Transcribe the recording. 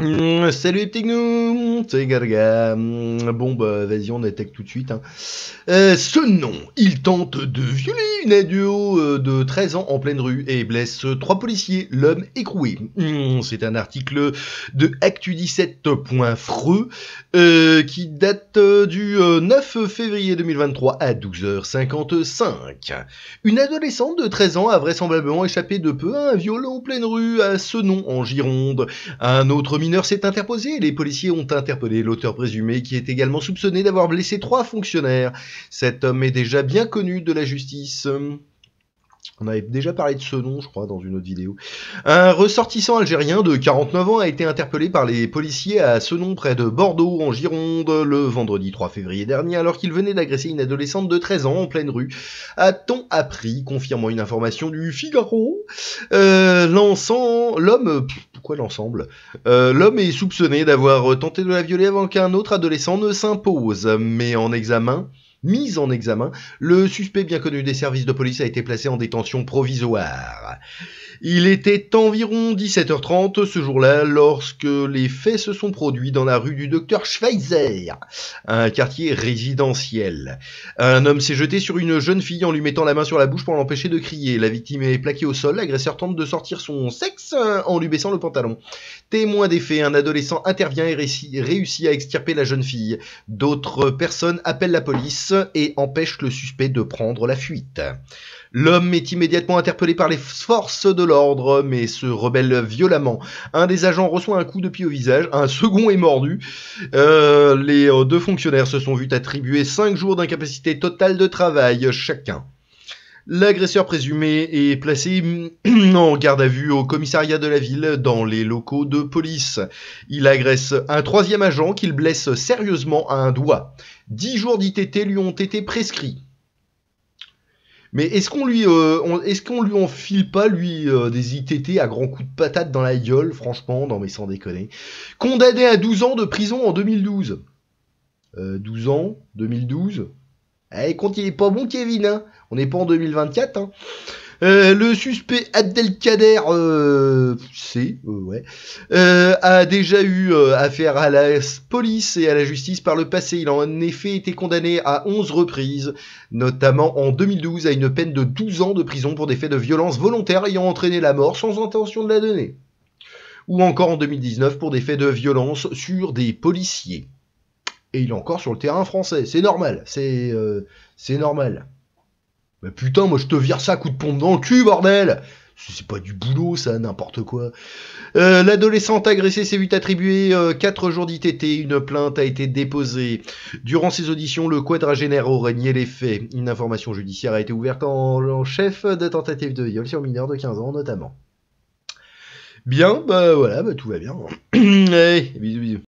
Salut les petits gnous, c'est Garga. Bon bah vas-y on attaque tout de suite. Ce nom, il tente de violer une ado de 13 ans en pleine rue et blesse 3 policiers, l'homme écroué. C'est un article de Actu17.freux qui date du 9 février 2023 à 12h55. Une adolescente de 13 ans a vraisemblablement échappé de peu à un viol en pleine rue à Senon en Gironde. Un autre mineur s'est interposé et les policiers ont interpellé l'auteur présumé qui est également soupçonné d'avoir blessé 3 fonctionnaires. Cet homme est déjà bien connu de la justice. On avait déjà parlé de ce nom, je crois, dans une autre vidéo. Un ressortissant algérien de 49 ans a été interpellé par les policiers à Senon, près de Bordeaux, en Gironde, le vendredi 3 février dernier, alors qu'il venait d'agresser une adolescente de 13 ans en pleine rue. A-t-on appris, confirmant une information du Figaro, l'homme... Pourquoi l'ensemble l'homme est soupçonné d'avoir tenté de la violer avant qu'un autre adolescent ne s'impose, mais mise en examen, le suspect bien connu des services de police a été placé en détention provisoire. Il était environ 17h30 ce jour-là lorsque les faits se sont produits dans la rue du Docteur Schweizer, un quartier résidentiel. Un homme s'est jeté sur une jeune fille en lui mettant la main sur la bouche pour l'empêcher de crier. La victime est plaquée au sol, l'agresseur tente de sortir son sexe en lui baissant le pantalon. Témoin des faits, un adolescent intervient et réussit à extirper la jeune fille. D'autres personnes appellent la police et empêchent le suspect de prendre la fuite. L'homme est immédiatement interpellé par les forces de l'ordre, mais se rebelle violemment. Un des agents reçoit un coup de pied au visage, un second est mordu. Les 2 fonctionnaires se sont vus attribuer 5 jours d'incapacité totale de travail chacun. L'agresseur présumé est placé en garde à vue au commissariat de la ville dans les locaux de police. Il agresse un 3e agent qu'il blesse sérieusement à un doigt. 10 jours d'ITT lui ont été prescrits. Mais est-ce qu'on lui enfile pas, lui, des ITT à grands coups de patate dans la gueule, franchement, non mais sans déconner. Condamné à 12 ans de prison en 2012. 12 ans, 2012. Eh, compte, il est pas bon, Kevin, hein. On n'est pas en 2024, hein. Le suspect Abdelkader a déjà eu affaire à la police et à la justice par le passé. Il a en effet été condamné à 11 reprises, notamment en 2012 à une peine de 12 ans de prison pour des faits de violence volontaire ayant entraîné la mort sans intention de la donner. Ou encore en 2019 pour des faits de violence sur des policiers. Et il est encore sur le terrain français. C'est normal, c'est normal. Mais putain, moi je te vire ça à coup de pompe dans le cul, bordel! C'est pas du boulot, ça, n'importe quoi. L'adolescente agressée s'est vue attribuer 4 jours d'ITT. Une plainte a été déposée. Durant ces auditions, le quadragénaire aurait nié les faits. Une information judiciaire a été ouverte en chef de tentative de viol sur mineur de 15 ans, notamment. Bien, bah voilà, bah tout va bien. Allez, bisous, bisous.